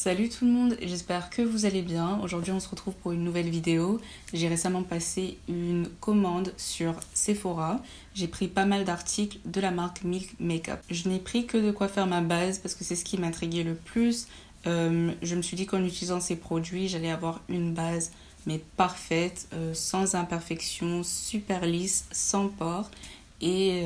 Salut tout le monde, j'espère que vous allez bien. Aujourd'hui on se retrouve pour une nouvelle vidéo. J'ai récemment passé une commande sur Sephora. J'ai pris pas mal d'articles de la marque Milk Makeup. Je n'ai pris que de quoi faire ma base parce que c'est ce qui m'intriguait le plus. Je me suis dit qu'en utilisant ces produits, j'allais avoir une base mais parfaite, sans imperfection, super lisse, sans pores. Et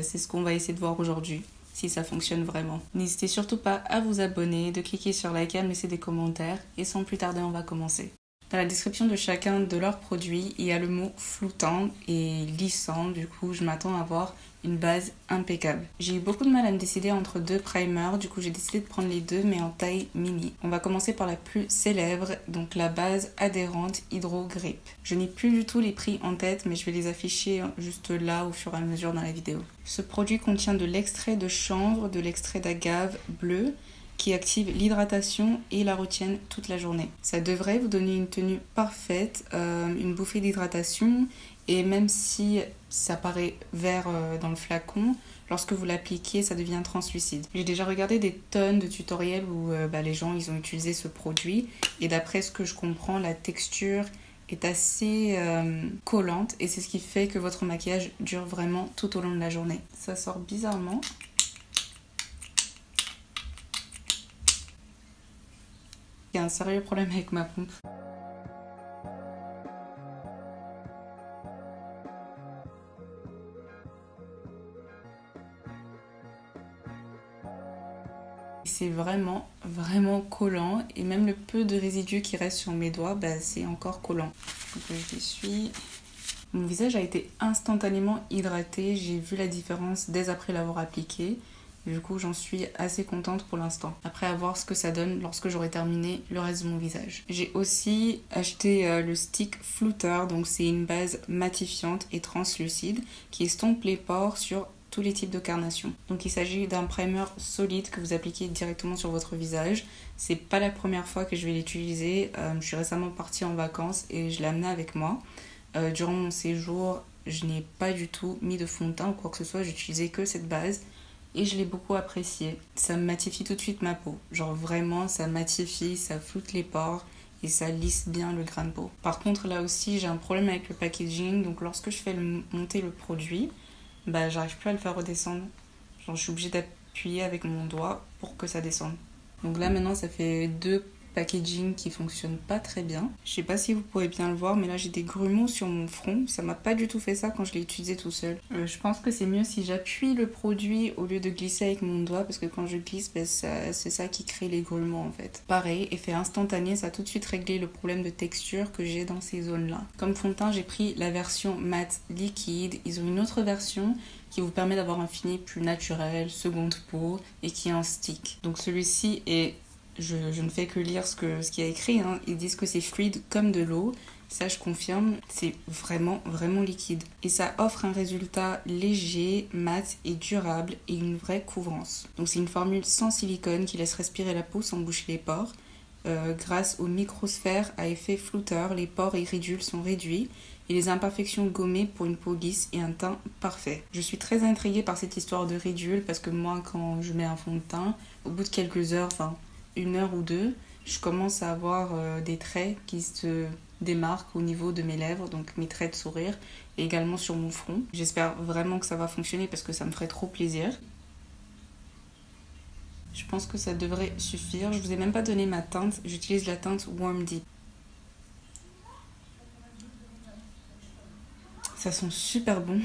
c'est ce qu'on va essayer de voir aujourd'hui, si ça fonctionne vraiment. N'hésitez surtout pas à vous abonner, de cliquer sur like, à me laisser des commentaires. Et sans plus tarder, on va commencer. Dans la description de chacun de leurs produits, il y a le mot floutant et lissant. Du coup, je m'attends à avoir une base impeccable. J'ai eu beaucoup de mal à me décider entre deux primers. Du coup, j'ai décidé de prendre les deux, mais en taille mini. On va commencer par la plus célèbre, donc la base adhérente Hydro Grip. Je n'ai plus du tout les prix en tête, mais je vais les afficher juste là au fur et à mesure dans la vidéo. Ce produit contient de l'extrait de chanvre, de l'extrait d'agave bleu, qui active l'hydratation et la retiennent toute la journée. Ça devrait vous donner une tenue parfaite, une bouffée d'hydratation, et même si ça paraît vert dans le flacon, lorsque vous l'appliquez, ça devient translucide. J'ai déjà regardé des tonnes de tutoriels où les gens ils ont utilisé ce produit, et d'après ce que je comprends, la texture est assez collante, et c'est ce qui fait que votre maquillage dure vraiment tout au long de la journée. Ça sort bizarrement. Il y a un sérieux problème avec ma pompe. C'est vraiment collant, et même le peu de résidus qui reste sur mes doigts, c'est encore collant. Donc je l'essuie. Mon visage a été instantanément hydraté, j'ai vu la différence dès après l'avoir appliqué. Du coup, j'en suis assez contente pour l'instant. Après, à voir ce que ça donne lorsque j'aurai terminé le reste de mon visage. J'ai aussi acheté le stick flouter, donc c'est une base matifiante et translucide qui estompe les pores sur tous les types de carnation. Donc il s'agit d'un primer solide que vous appliquez directement sur votre visage. C'est pas la première fois que je vais l'utiliser. Je suis récemment partie en vacances et je l'ai amené avec moi. Durant mon séjour, je n'ai pas du tout mis de fond de teint ou quoi que ce soit. J'utilisais que cette base. Et je l'ai beaucoup apprécié. Ça matifie tout de suite ma peau. Genre vraiment, ça matifie, ça floute les pores et ça lisse bien le grain de peau. Par contre, là aussi, j'ai un problème avec le packaging. Donc lorsque je fais monter le produit, j'arrive plus à le faire redescendre. Genre je suis obligée d'appuyer avec mon doigt pour que ça descende. Donc là maintenant, ça fait deux packaging qui fonctionne pas très bien. Je sais pas si vous pouvez bien le voir, mais là j'ai des grumeaux sur mon front. Ça m'a pas du tout fait ça quand je l'ai utilisé tout seul. Je pense que c'est mieux si j'appuie le produit au lieu de glisser avec mon doigt, parce que quand je glisse, c'est ça qui crée les grumeaux en fait. Pareil, effet instantané, ça a tout de suite réglé le problème de texture que j'ai dans ces zones-là. Comme fond de teint, j'ai pris la version matte liquide. Ils ont une autre version qui vous permet d'avoir un fini plus naturel, seconde peau, et qui est en stick. Donc celui-ci est... Je ne fais que lire ce qu'il y a écrit, hein. Ils disent que c'est fluide comme de l'eau. Ça, je confirme, c'est vraiment liquide. Et ça offre un résultat léger, mat et durable, et une vraie couvrance. Donc c'est une formule sans silicone qui laisse respirer la peau sans boucher les pores. Grâce aux microsphères à effet flouteur, les pores et ridules sont réduits et les imperfections gommées pour une peau lisse et un teint parfait. Je suis très intriguée par cette histoire de ridules parce que moi, quand je mets un fond de teint, au bout de quelques heures, une heure ou deux, je commence à avoir des traits qui se démarquent au niveau de mes lèvres, donc mes traits de sourire, et également sur mon front. J'espère vraiment que ça va fonctionner parce que ça me ferait trop plaisir. Je pense que ça devrait suffire. Je vous ai même pas donné ma teinte, j'utilise la teinte Warm Deep. Ça sent super bon.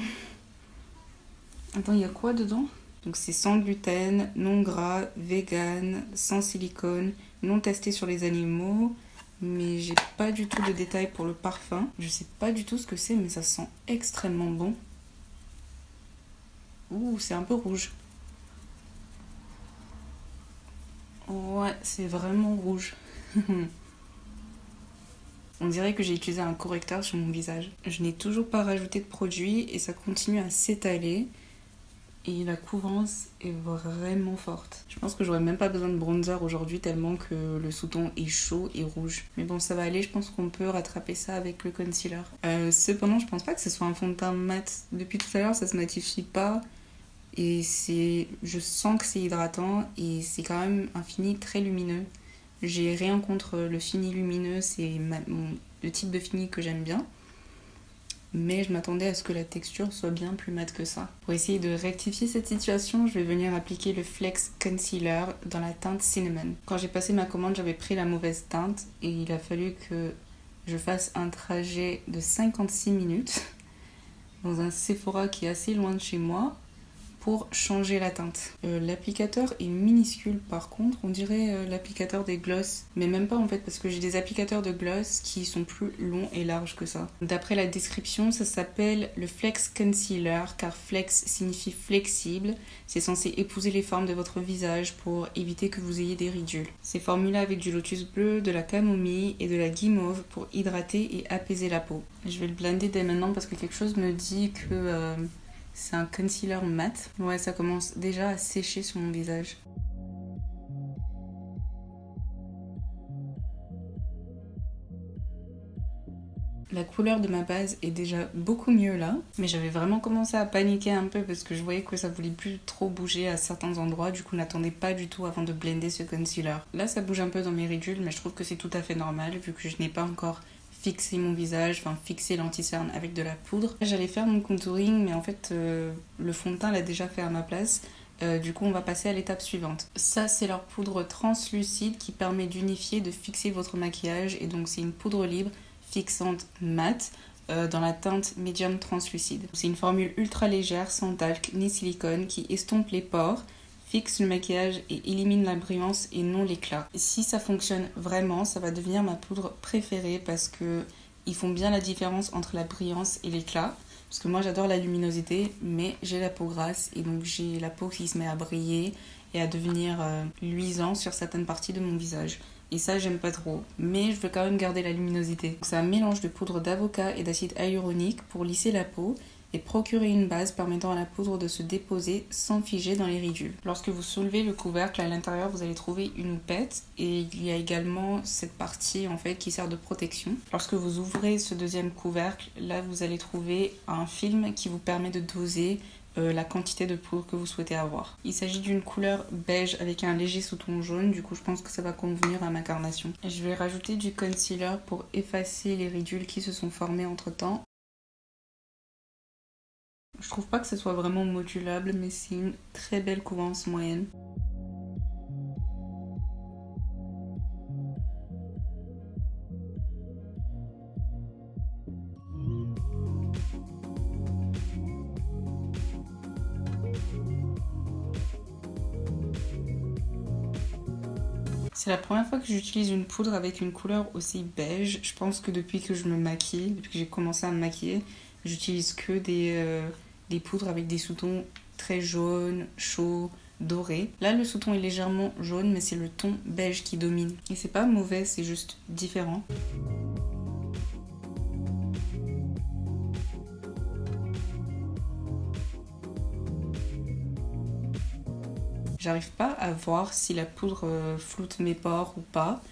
Attends, il y a quoi dedans ? Donc c'est sans gluten, non gras, vegan, sans silicone, non testé sur les animaux. Mais j'ai pas du tout de détails pour le parfum. Je sais pas du tout ce que c'est, mais ça sent extrêmement bon. Ouh, c'est un peu rouge. Ouais, c'est vraiment rouge. On dirait que j'ai utilisé un correcteur sur mon visage. Je n'ai toujours pas rajouté de produit et ça continue à s'étaler. Et la couvrance est vraiment forte. Je pense que j'aurais même pas besoin de bronzer aujourd'hui tellement que le sous-ton est chaud et rouge. Mais bon, ça va aller, je pense qu'on peut rattraper ça avec le concealer. Cependant, je pense pas que ce soit un fond de teint mat. Depuis tout à l'heure, ça se matifie pas. Et je sens que c'est hydratant et c'est quand même un fini très lumineux. J'ai rien contre le fini lumineux, c'est le type de fini que j'aime bien. Mais je m'attendais à ce que la texture soit bien plus mate que ça. Pour essayer de rectifier cette situation, je vais venir appliquer le Flex Concealer dans la teinte Cinnamon. Quand j'ai passé ma commande, j'avais pris la mauvaise teinte et il a fallu que je fasse un trajet de 56 minutes dans un Sephora qui est assez loin de chez moi pour changer la teinte. L'applicateur est minuscule par contre, on dirait l'applicateur des gloss, mais même pas en fait parce que j'ai des applicateurs de gloss qui sont plus longs et larges que ça. D'après la description, ça s'appelle le Flex Concealer car flex signifie flexible. C'est censé épouser les formes de votre visage pour éviter que vous ayez des ridules. C'est formulé avec du lotus bleu, de la camomille et de la guimauve pour hydrater et apaiser la peau. Je vais le blender dès maintenant parce que quelque chose me dit que c'est un concealer mat. Ouais, ça commence déjà à sécher sur mon visage. La couleur de ma base est déjà beaucoup mieux là, mais j'avais vraiment commencé à paniquer un peu parce que je voyais que ça voulait plus trop bouger à certains endroits, du coup n'attendais pas du tout avant de blender ce concealer. Là ça bouge un peu dans mes ridules, mais je trouve que c'est tout à fait normal vu que je n'ai pas encore fixer mon visage, enfin fixer l'anti-cerne avec de la poudre. J'allais faire mon contouring, mais en fait le fond de teint l'a déjà fait à ma place. Du coup on va passer à l'étape suivante. Ça c'est leur poudre translucide qui permet d'unifier, de fixer votre maquillage, et donc c'est une poudre libre fixante mat dans la teinte médium translucide. C'est une formule ultra légère, sans talc ni silicone, qui estompe les pores, fixe le maquillage et élimine la brillance et non l'éclat. Si ça fonctionne vraiment, ça va devenir ma poudre préférée parce que ils font bien la différence entre la brillance et l'éclat. Parce que moi j'adore la luminosité, mais j'ai la peau grasse et donc j'ai la peau qui se met à briller et à devenir luisant sur certaines parties de mon visage. Et ça j'aime pas trop, mais je veux quand même garder la luminosité. C'est un mélange de poudre d'avocat et d'acide hyaluronique pour lisser la peau et procurer une base permettant à la poudre de se déposer sans figer dans les ridules. Lorsque vous soulevez le couvercle, à l'intérieur vous allez trouver une houppette et il y a également cette partie en fait qui sert de protection. Lorsque vous ouvrez ce deuxième couvercle, là vous allez trouver un film qui vous permet de doser la quantité de poudre que vous souhaitez avoir. Il s'agit d'une couleur beige avec un léger sous-ton jaune, du coup je pense que ça va convenir à ma carnation. Je vais rajouter du concealer pour effacer les ridules qui se sont formées entre temps. Je trouve pas que ce soit vraiment modulable, mais c'est une très belle couvrance moyenne. C'est la première fois que j'utilise une poudre avec une couleur aussi beige. Je pense que depuis que je me maquille, depuis que j'ai commencé à me maquiller, j'utilise que des poudres avec des sous-tons très jaunes, chauds, dorés. Là, le sous-ton est légèrement jaune, mais c'est le ton beige qui domine. Et c'est pas mauvais, c'est juste différent. J'arrive pas à voir si la poudre floute mes pores ou pas,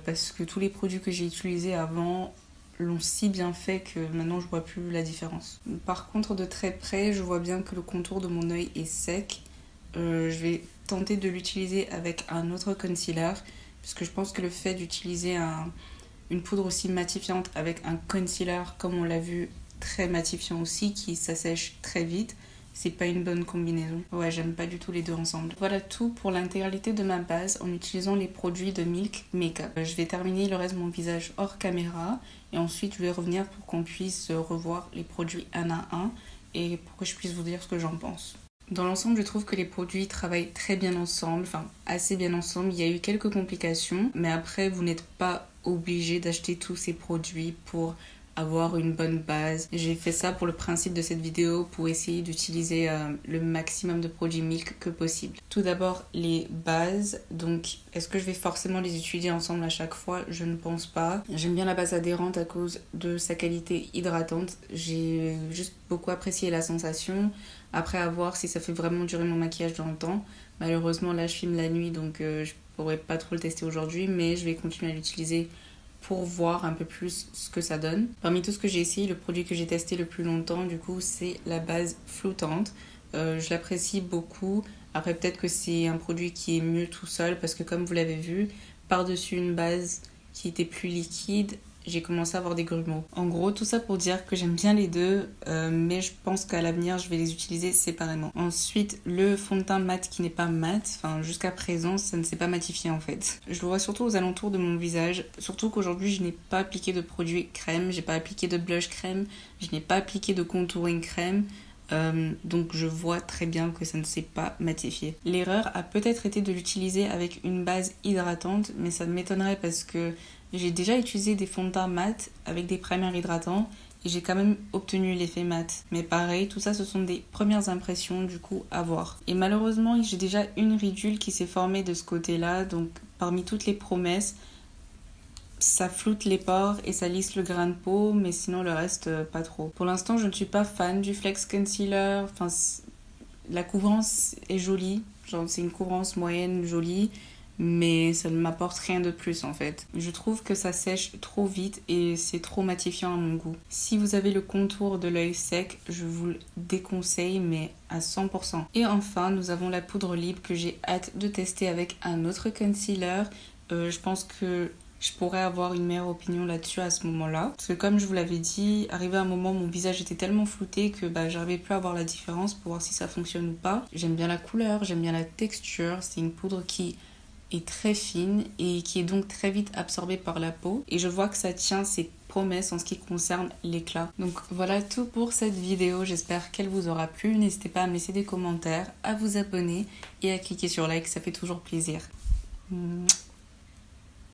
parce que tous les produits que j'ai utilisés avant l'ont si bien fait que maintenant je vois plus la différence. Par contre, de très près, je vois bien que le contour de mon œil est sec. Je vais tenter de l'utiliser avec un autre concealer, parce que je pense que le fait d'utiliser une poudre aussi matifiante avec un concealer, comme on l'a vu, très matifiant aussi, qui s'assèche très vite, c'est pas une bonne combinaison. Ouais, j'aime pas du tout les deux ensemble. Voilà tout pour l'intégralité de ma base en utilisant les produits de Milk Makeup. Je vais terminer le reste de mon visage hors caméra et ensuite je vais revenir pour qu'on puisse revoir les produits un à un et pour que je puisse vous dire ce que j'en pense. Dans l'ensemble, je trouve que les produits travaillent très bien ensemble, enfin assez bien ensemble. Il y a eu quelques complications, mais après vous n'êtes pas obligé d'acheter tous ces produits pour avoir une bonne base. J'ai fait ça pour le principe de cette vidéo, pour essayer d'utiliser le maximum de produits Milk que possible. Tout d'abord, les bases. Donc, est-ce que je vais forcément les utiliser ensemble à chaque fois? Je ne pense pas. J'aime bien la base adhérente à cause de sa qualité hydratante. J'ai juste beaucoup apprécié la sensation. Après, à voir si ça fait vraiment durer mon maquillage dans le temps. Malheureusement, là, je filme la nuit, donc je pourrais pas trop le tester aujourd'hui, mais je vais continuer à l'utiliser pour voir un peu plus ce que ça donne. Parmi tout ce que j'ai essayé, le produit que j'ai testé le plus longtemps, du coup, c'est la base flottante. Je l'apprécie beaucoup. Après, peut-être que c'est un produit qui est mieux tout seul parce que comme vous l'avez vu, par-dessus une base qui était plus liquide, j'ai commencé à avoir des grumeaux. En gros, tout ça pour dire que j'aime bien les deux, mais je pense qu'à l'avenir, je vais les utiliser séparément. Ensuite, le fond de teint mat qui n'est pas mat, enfin jusqu'à présent, ça ne s'est pas matifié en fait. Je le vois surtout aux alentours de mon visage, surtout qu'aujourd'hui, je n'ai pas appliqué de produit crème, j'ai pas appliqué de blush crème, je n'ai pas appliqué de contouring crème. Donc je vois très bien que ça ne s'est pas matifié. L'erreur a peut-être été de l'utiliser avec une base hydratante, mais ça m'étonnerait parce que j'ai déjà utilisé des fonds de teint mat avec des primers hydratants et j'ai quand même obtenu l'effet mat. Mais pareil, tout ça ce sont des premières impressions, du coup à voir. Et malheureusement j'ai déjà une ridule qui s'est formée de ce côté-là, donc parmi toutes les promesses, ça floute les pores et ça lisse le grain de peau, mais sinon le reste, pas trop. Pour l'instant, je ne suis pas fan du Flex Concealer. Enfin, la couvrance est jolie. Genre, c'est une couvrance moyenne jolie, mais ça ne m'apporte rien de plus en fait. Je trouve que ça sèche trop vite et c'est trop matifiant à mon goût. Si vous avez le contour de l'œil sec, je vous le déconseille, mais à 100%. Et enfin, nous avons la poudre libre que j'ai hâte de tester avec un autre concealer. Je pense que je pourrais avoir une meilleure opinion là-dessus à ce moment-là. Parce que comme je vous l'avais dit, arrivé à un moment, mon visage était tellement flouté que j'arrivais plus à voir la différence pour voir si ça fonctionne ou pas. J'aime bien la couleur, j'aime bien la texture. C'est une poudre qui est très fine et qui est donc très vite absorbée par la peau. Et je vois que ça tient ses promesses en ce qui concerne l'éclat. Donc voilà tout pour cette vidéo. J'espère qu'elle vous aura plu. N'hésitez pas à me laisser des commentaires, à vous abonner et à cliquer sur like, ça fait toujours plaisir.